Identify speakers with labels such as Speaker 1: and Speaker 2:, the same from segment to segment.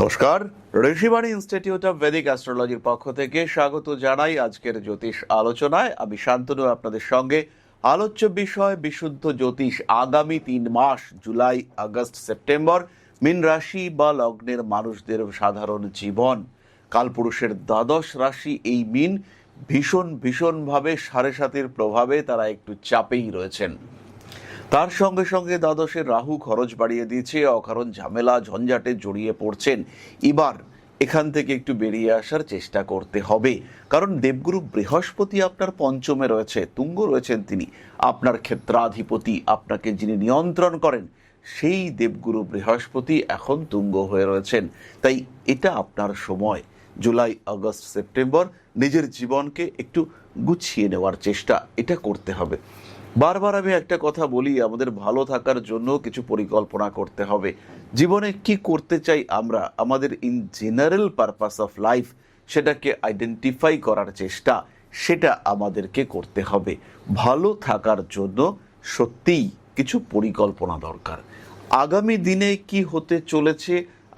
Speaker 1: নমস্কার, Rishibani institute of Vedic অ্যাস্ট্রোলজির পক্ষ থেকে স্বাগত জানাই আজকের জ্যোতিষ আলোচনায়। আমি শান্তনু আপনাদের সঙ্গে। আলোচ্য বিষয় বিশুদ্ধ জ্যোতিষ। আগামী 3 মাস জুলাই, আগস্ট, সেপ্টেম্বর মীন রাশি বা লগ্নের মানুষদের সাধারণ জীবন। কালপুরুষের দ্বাদশ রাশি এই মীন, ভীষণভাবে সাড়ে সাতির প্রভাবে তারা একটু চাপেই রয়েছেন। তার সঙ্গে সঙ্গে দ্বাদশের রাহু খরচ বাড়িয়ে দিয়েছে, অকারণ ঝামেলা ঝঞ্ঝাটে জড়িয়ে পড়ছেন। এবার এখান থেকে একটু বেরিয়ে আসার চেষ্টা করতে হবে, কারণ দেবগুরু বৃহস্পতি আপনার পঞ্চমে রয়েছে, তুঙ্গ রয়েছেন তিনি, আপনার ক্ষেত্রাধিপতি, আপনাকে যিনি নিয়ন্ত্রণ করেন সেই দেবগুরু বৃহস্পতি এখন তুঙ্গ হয়ে রয়েছেন। তাই এটা আপনার সময়, জুলাই, আগস্ট, সেপ্টেম্বর নিজের জীবনকে একটু গুছিয়ে নেওয়ার চেষ্টা এটা করতে হবে। বারবার আমি একটা কথা বলি, আমাদের ভালো থাকার জন্য কিছু পরিকল্পনা করতে হবে। জীবনে কি করতে চাই আমরা, আমাদের in general purpose of life, সেটাকে আইডেন্টিফাই করার চেষ্টা সেটা আমাদেরকে করতে হবে। ভালো থাকার জন্য সত্যিই কিছু পরিকল্পনা দরকার। আগামী দিনে কি হতে চলেছে,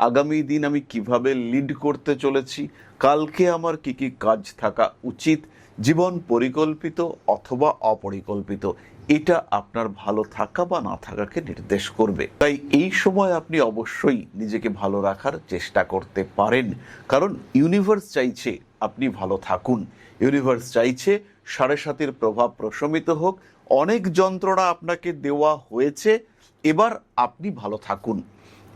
Speaker 1: আগামী দিন আমি কিভাবে লিড করতে চলেছি, কালকে আমার কি কি কাজ থাকা উচিত, জীবন পরিকল্পিত অথবা অপরিকল্পিত, এটা আপনার ভালো থাকা বা না থাকাকে নির্দেশ করবে। তাই এই সময় আপনি অবশ্যই নিজেকে ভালো রাখার চেষ্টা করতে পারেন, কারণ ইউনিভার্স চাইছে আপনি ভালো থাকুন। ইউনিভার্স চাইছে সাড়ে সাতির প্রভাব প্রশমিত হোক। অনেক যন্ত্রণা আপনাকে দেওয়া হয়েছে, এবার আপনি ভালো থাকুন।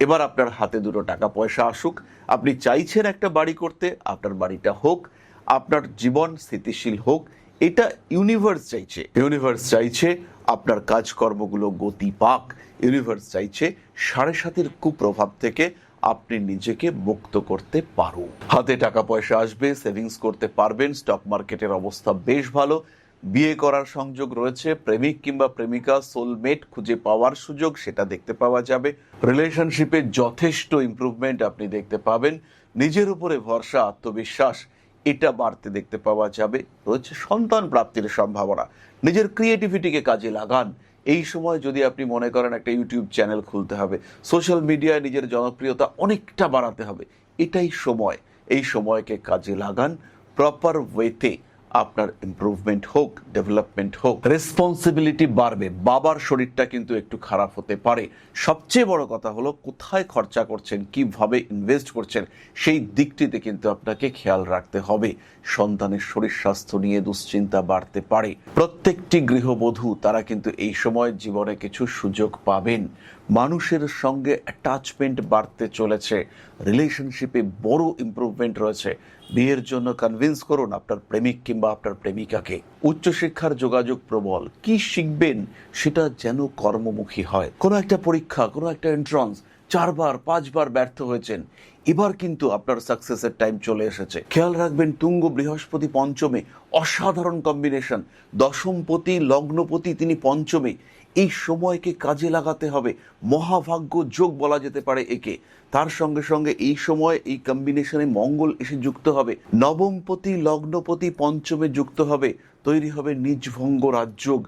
Speaker 1: এবার আপনার হাতে দুটো টাকা পয়সা আসুক। আপনি চাইছেন একটা বাড়ি করতে, আপনার বাড়িটা হোক, আপনার জীবন স্থিতিশীল হোক, এটা ইউনিভার্স চাইছে। ইউনিভার্স চাইছে আপনার কাজকর্মগুলো গতি পাক। ইউনিভার্স চাইছে সাড়ে সাতির কুপ্রভাব থেকে আপনি নিজেকে মুক্ত করতে পারুন। হাতে টাকা পয়সা আসবে, সেভিংস করতে পারবেন, স্টক মার্কেটের অবস্থা বেশ ভালো, বিয়ে করার সংযোগ রয়েছে, প্রেমিক কিংবা প্রেমিকা সোলমেট খুঁজে পাওয়ার সুযোগ সেটা দেখতে পাওয়া যাবে। রিলেশনশিপে যথেষ্ট ইমপ্রুভমেন্ট আপনি দেখতে পাবেন। নিজের উপরে ভরসা, আত্মবিশ্বাস এটা বাড়তে দেখতে পাওয়া যাবে। রয়েছে সন্তান প্রাপ্তির সম্ভাবনা। নিজের ক্রিয়েটিভিটিকে কাজে লাগান। এই সময় যদি আপনি মনে করেন একটা ইউটিউব চ্যানেল খুলতে হবে, সোশ্যাল মিডিয়ায় নিজের জনপ্রিয়তা অনেকটা বাড়াতে হবে, এটাই সময়। এই সময়কে কাজে লাগান, প্রপার ওয়েতে আপনার ইমপ্রুভমেন্ট হোক, ডেভেলপমেন্ট হোক। রেসপন্সিবিলিটি বাড়বে, বাবার শরীরটা কিন্তু একটু খারাপ হতে পারে। সবচেয়ে বড় কথা হলো কোথায় খরচা করছেন, কিভাবে ইনভেস্ট করছেন, সেই দিকটিতে কিন্তু আপনাকে খেয়াল রাখতে হবে। সন্তানের শরীর স্বাস্থ্য নিয়ে দুশ্চিন্তা বাড়তে পারে। প্রত্যেকটি গৃহবধূ তারা কিন্তু এই সময় জীবনে কিছু সুযোগ পাবেন। মানুষের সঙ্গে অ্যাটাচমেন্ট বাড়তে চলেছে, রিলেশনশিপে বড় ইমপ্রুভমেন্ট রয়েছে। বিয়ের জন্য কনভিন্স করুন আপনার প্রেমিক কিংবা আপনার প্রেমিকাকে। উচ্চশিক্ষার যোগাযোগ প্রবল, কি শিখবেন সেটা যেন কর্মমুখী হয়। কোনো একটা পরীক্ষা, কোনো একটা এন্ট্রান্স 4বার 5বার ব্যর্থ হয়েছেন, এবার কিন্তু আপনার সাকসেসের টাইম চলে এসেছে। খেয়াল রাখবেন তুঙ্গ বৃহস্পতি পঞ্চমে, অসাধারণ কম্বিনেশন। দশমপতি লগ্নপতি তিনি পঞ্চমে। এই সময়কে কাজে লাগাতে হবে, মহাভাগ্য যোগ বলা যেতে পারে একে। তার সঙ্গে সঙ্গে এই সময় এই কম্বিনেশনে মঙ্গল এসে যুক্ত হবে, নবমপতি লগ্নপতি পঞ্চমে যুক্ত হবে, তৈরি হবে নিজভঙ্গ রাজযোগ।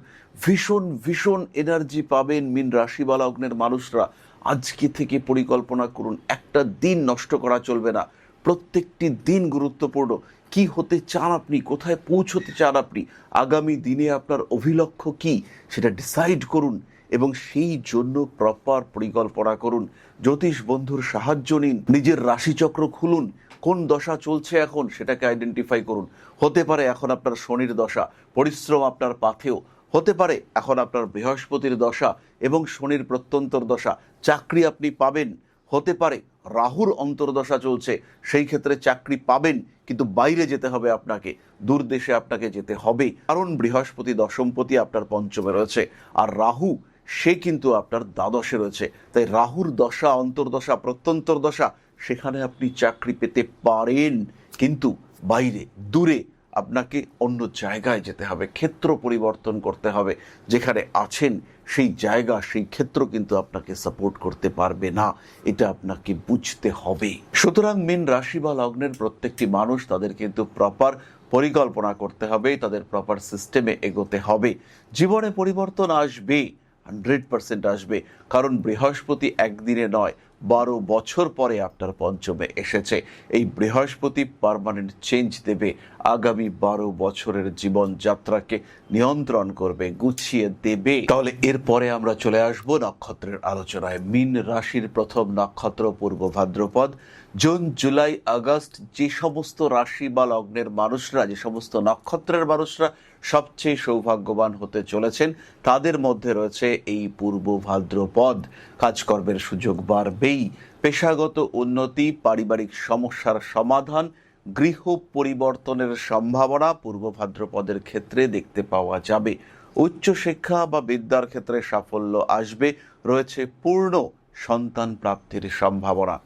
Speaker 1: ভীষণ এনার্জি পাবেন মীন রাশি বা লগ্নের মানুষরা। আজকে থেকে পরিকল্পনা করুন, একটা দিন নষ্ট করা চলবে না, প্রত্যেকটি দিন গুরুত্বপূর্ণ। কি হতে চান আপনি, কোথায় পৌঁছতে চান আপনি, আগামী দিনে আপনার অভিলক্ষ্য কি সেটা ডিসাইড করুন এবং সেই জন্য প্রপার পরিকল্পনা করুন। জ্যোতিষ বন্ধুর সাহায্য নিন, নিজের রাশিচক্র খুলুন, কোন দশা চলছে এখন সেটাকে আইডেন্টিফাই করুন। হতে পারে এখন আপনার শনির দশা, পরিশ্রম আপনার পাথেয়। হতে পারে এখন আপনার বৃহস্পতির দশা এবং শনির প্রত্যন্তর দশা, চাকরি আপনি পাবেন। হতে পারে রাহুর অন্তর্দশা চলছে, সেই ক্ষেত্রে চাকরি পাবেন, কিন্তু বাইরে যেতে হবে আপনাকে, দূর দেশে আপনাকে যেতে হবে, কারণ বৃহস্পতি দশমপতি আপনার পঞ্চমে রয়েছে, আর রাহু সে কিন্তু আপনার দ্বাদশে রয়েছে। তাই রাহুর দশা, অন্তর্দশা, প্রত্যন্তর দশা, সেখানে আপনি চাকরি পেতে পারেন, কিন্তু বাইরে দূরে আপনাকে অন্য জায়গায় যেতে হবে, ক্ষেত্র পরিবর্তন করতে হবে। যেখানে আছেন সেই জায়গা, সেই ক্ষেত্র কিন্তু আপনাকে সাপোর্ট করতে পারবে না, এটা আপনাকে বুঝতে হবে। সুতরাং মীন রাশি বা লগ্নের প্রত্যেকটি মানুষ তাদের কিন্তু প্রপার পরিকল্পনা করতে হবে, তাদের প্রপার সিস্টেমে এগোতে হবে। জীবনে পরিবর্তন আসবে, 100% আসবে, কারণ বৃহস্পতি একদিনে নয় 12 বছর পরে আপনার পঞ্চমে এসেছে। এই বৃহস্পতি পার্মানেন্ট চেঞ্জ দেবে, আগামী 12 বছরের জীবনযাত্রাকে নিয়ন্ত্রণ করবে, গুছিয়ে দেবে। তাহলে এরপরে আমরা চলে আসব নক্ষত্রের আলোচনায়। মীন রাশির প্রথম নক্ষত্র পূর্ব ভাদ্রপদ। জুন, জুলাই, আগস্ট যে সমস্ত রাশি বা লগ্নের মানুষরা, যে সমস্ত নক্ষত্রের মানুষরা সবচেয়ে সৌভাগ্যবান হতে চলেছেন, তাদের মধ্যে রয়েছে এই পূর্ব ভাদ্রপদ। কাজকর্মের সুযোগ বাড়বেই, পেশাগত উন্নতি, পারিবারিক সমস্যার সমাধান, গৃহ পরিবর্তনের সম্ভাবনা পূর্ব ভাদ্রপদের ক্ষেত্রে দেখতে পাওয়া যাবে। উচ্চশিক্ষা বা বিদ্যার ক্ষেত্রে সাফল্য আসবে, রয়েছে পূর্ণ সন্তান প্রাপ্তির সম্ভাবনা।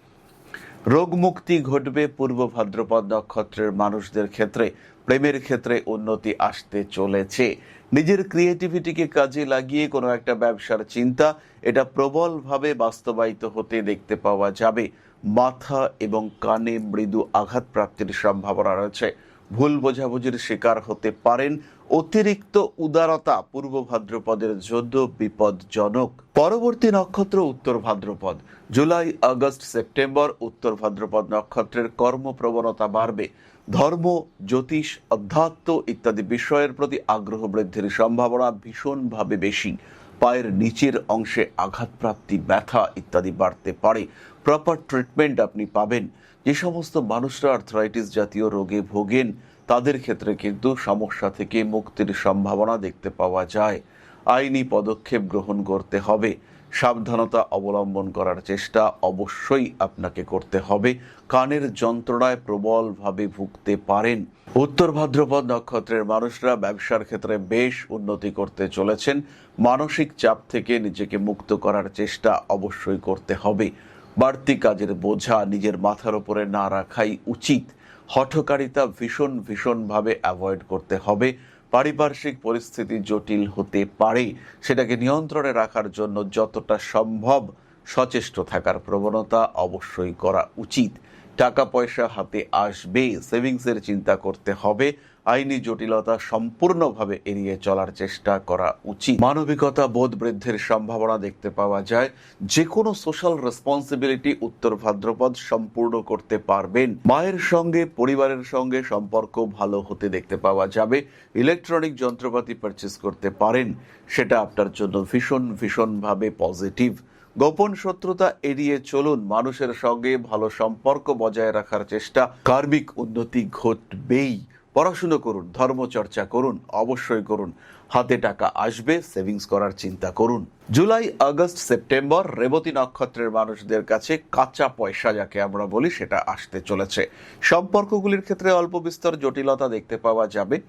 Speaker 1: রোগমুক্তি ঘটবে পূর্ব ভাদ্রপদ নক্ষত্রের মানুষদের ক্ষেত্রে। প্রেমের ক্ষেত্রে উন্নতি আসতে চলেছে। নিজের ক্রিয়েটিভিটিকে কাজে লাগিয়ে কোনো একটা ব্যবসার চিন্তা, এটা প্রবলভাবে বাস্তবায়িত হতে দেখতে পাওয়া যাবে। মাথা এবং কানে মৃদু আঘাত প্রাপ্তির সম্ভাবনা রয়েছে। ভুল বোঝাবুঝির শিকার হতে পারেন। অতিরিক্ত উদারতা পূর্ব ভাদ্রপদের জন্য বিপদজনক। পরবর্তী নক্ষত্র উত্তর ভাদ্রপদ। জুলাই, আগস্ট, সেপ্টেম্বর উত্তর ভাদ্রপদ নক্ষত্রের কর্মপ্রবণতা বাড়বে। ধর্ম, জ্যোতিষ, অধ্যাত্ম ইত্যাদি বিষয়ের প্রতি আগ্রহ বৃদ্ধির সম্ভাবনা ভীষণভাবে বেশি। পায়ের নিচের অংশে আঘাতপ্রাপ্তি, ব্যথা ইত্যাদি বাড়তে পারে। প্রপার ট্রিটমেন্ট আপনি পাবেন। যে সমস্ত মানুষরা আর্থ্রাইটিস জাতীয় রোগে ভোগেন, তাদের ক্ষেত্রে কিন্তু সমস্যা থেকে মুক্তির সম্ভাবনা দেখতে পাওয়া যায়। আইনি পদক্ষেপ গ্রহণ করতে হবে। সাবধানতা অবলম্বন করার চেষ্টা অবশ্যই আপনাকে করতে হবে। কানের যন্ত্রণায় প্রবলভাবে ভুগতে পারেন। উত্তর ভাদ্রপদ নক্ষত্রের মানুষরা ব্যবসার ক্ষেত্রে বেশ উন্নতি করতে চলেছেন। মানসিক চাপ থেকে নিজেকে মুক্ত করার চেষ্টা অবশ্যই করতে হবে। বাড়তি কাজের বোঝা নিজের মাথার উপরে না রাখাই উচিত। হঠকারিতা ভীষণভাবে অ্যাভয়েড করতে হবে। পারিপার্শ্বিক পরিস্থিতি জটিল হতে পারে, সেটাকে নিয়ন্ত্রণে রাখার জন্য যতটা সম্ভব সচেষ্ট থাকার প্রবণতা অবশ্যই করা উচিত। টাকা পয়সা হাতে আসবে, সেভিংসের চিন্তা করতে হবে। আইনি জটিলতা সম্পূর্ণভাবে এড়িয়ে চলার চেষ্টা করা উচিত। মানবিকতা বোধ বৃদ্ধির সম্ভাবনা দেখতে পাওয়া যায়। যে কোনো সোশ্যাল রেসপন্সিবিলিটি উত্তর ভাদ্রপদ সম্পূর্ণ করতে পারবেন। মায়ের সঙ্গে, পরিবারের সঙ্গে সম্পর্ক ভালো হতে দেখতে পাওয়া যাবে। ইলেকট্রনিক যন্ত্রপাতি পারচেস করতে পারেন, সেটা আপনার জন্য ভীষণভাবে পজিটিভ। গোপন শত্রুতা এড়িয়ে চলুন। মানুষের সঙ্গে ভালো সম্পর্ক বজায় রাখার চেষ্টা। কার্মিক উন্নতি ঘটবেই। পড়াশুনো করুন, ধর্মচর্চা করুন, অবশ্যই করুন। হাতে টাকা আসবে, সেভিংস করার চিন্তা করুন। জুলাই, আগস্ট, সেপ্টেম্বর রেবতী নক্ষত্রের মানুষদের কাছে কাঁচা পয়সা যাকে আমরা বলি, সেটা আসতে চলেছে। সম্পর্কগুলির ক্ষেত্রে অল্প বিস্তর জটিলতা দেখতে পাওয়া যাবে।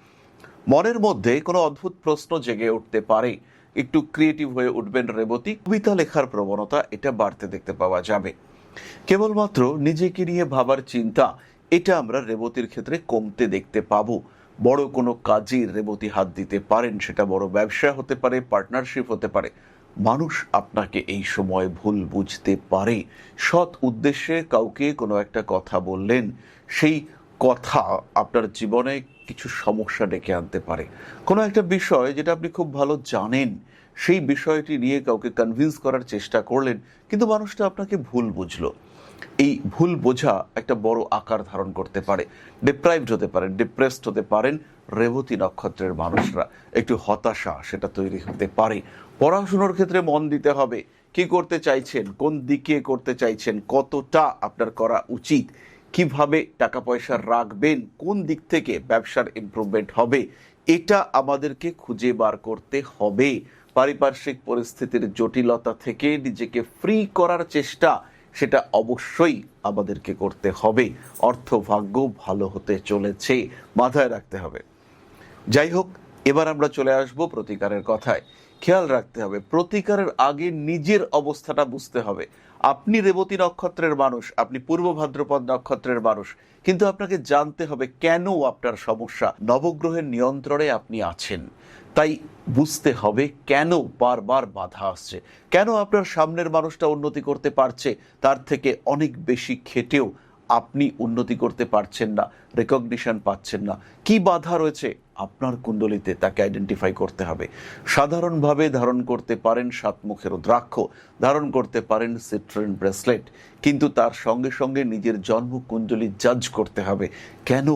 Speaker 1: মনের মধ্যে কোনো অদ্ভুত প্রশ্ন জেগে উঠতে পারে। একটু ক্রিয়েটিভ হয়ে উঠবেন রেবতী। কবিতা লেখার প্রবণতা এটা বাড়তে দেখতে পাওয়া যাবে। কেবলমাত্র নিজেকে নিয়ে ভাবার চিন্তা, এটা আমরা রেবতীর ক্ষেত্রে কমতে দেখতে পাবো। বড় কোনো কাজে রেবতী হাত দিতে পারেন, সেটা বড় ব্যবসা হতে পারে, পার্টনারশিপ হতে পারে। মানুষ আপনাকে এই সময় ভুল বুঝতে পারে। সৎ উদ্দেশ্যে কাউকে কোনো একটা কথা বললেন, সেই কথা আপনার জীবনে কিছু সমস্যা ডেকে আনতে পারে। কোনো একটা বিষয় যেটা আপনি খুব ভালো জানেন, সেই বিষয়টি নিয়ে কাউকে কনভিন্স করার চেষ্টা করলেন, কিন্তু মানুষটা আপনাকে ভুল বুঝলো। এই ভুল বোঝা একটা বড় আকার ধারণ করতে পারে। ডিপ্রাইভড হতে পারেন, ডিপ্রেসড হতে পারেন রেবতী নক্ষত্রের মানুষরা। একটু হতাশা সেটা তৈরি হতে পারে। পড়াশুনোর ক্ষেত্রে মন দিতে হবে। কি করতে চাইছেন, কোন দিকে করতে চাইছেন, কতটা আপনার করা উচিত, কিভাবে টাকা পয়সা রাখবেন, কোন দিক থেকে ব্যবসার ইমপ্রুভমেন্ট হবে, এটা আমাদেরকে খুঁজে বার করতে হবে। পারিপার্শ্বিক পরিস্থিতির জটিলতা থেকে নিজেকে ফ্রি করার চেষ্টা, সেটা অবশ্যই আমাদেরকে করতে হবে। অর্থভাগ্য ভালো হতে চলেছে, মাথায় রাখতে হবে। যাই হোক, এবার আমরা চলে আসব প্রতিকারের কথায়। খেয়াল রাখতে হবে, প্রতিকারের আগে নিজের অবস্থাটা বুঝতে হবে। আপনি রেবতী নক্ষত্রের মানুষ, আপনি পূর্ব ভাদ্রপদ নক্ষত্রের মানুষ, কিন্তু আপনাকে জানতে হবে কেন আপনার সমস্যা। নবগ্রহের নিয়ন্ত্রণে আপনি আছেন, তাই বুঝতে হবে কেন বারবার বাধা আসছে, কেন আপনার সামনের মানুষটা উন্নতি করতে পারছে, তার থেকে অনেক বেশি খেটেও আপনি উন্নতি করতে পারছেন না, রেকগনিশন পাচ্ছেন না, কি বাধা রয়েছে আপনার কুণ্ডলিতে তাকে আইডেন্টিফাই করতে হবে। সাধারণভাবে ধারণ করতে পারেন সাতমুখের রুদ্রাক্ষ, ধারণ করতে পারেন সিট্রেন ব্রেসলেট, কিন্তু তার সঙ্গে সঙ্গে নিজের জন্ম কুণ্ডলী জাজ করতে হবে। কেন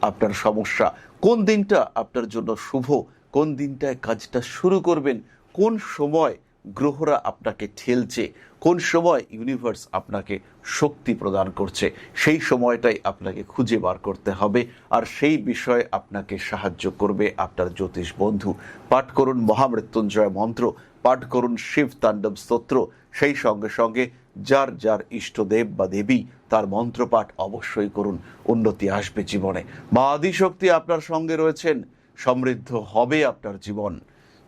Speaker 1: আপনার সমস্যা, কোন দিনটা আপনার জন্য শুভ, কোন দিনটায় কাজটা শুরু করবেন, কোন সময় গ্রহরা আপনাকে ঠেলছে, কোন সময় ইউনিভার্স আপনাকে শক্তি প্রদান করছে, সেই সময়টাই আপনাকে খুঁজে বার করতে হবে। আর সেই বিষয়ে আপনাকে সাহায্য করবে আপনার জ্যোতিষ বন্ধু। পাঠ করুন মহামৃত্যুঞ্জয় মন্ত্র, পাঠ করুন শিব তাণ্ডব স্তোত্র, সেই সঙ্গে সঙ্গে যার যার ইষ্টদেব বা দেবী তার মন্ত্রপাঠ অবশ্যই করুন। উন্নতি আসবে জীবনে। মা আদিশক্তি আপনার সঙ্গে রয়েছেন, সমৃদ্ধ হবে আপনার জীবন।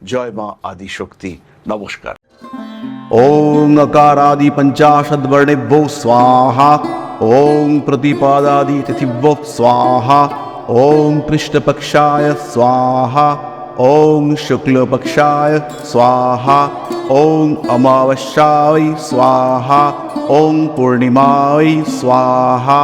Speaker 1: জয় মা আদিশক্তি। নমস্কার।
Speaker 2: ओं अकारादि पंचाशद्वर्णेभ्यो स्वाहा। ओं प्रतिपादादि तिथिभ्यो स्वाहा। ओं कृष्णपक्षाय स्वाहा। ओं शुक्लपक्षाय स्वाहा। ओं अमावस्याय स्वाहा। ओं पूर्णिमाय स्वाहा।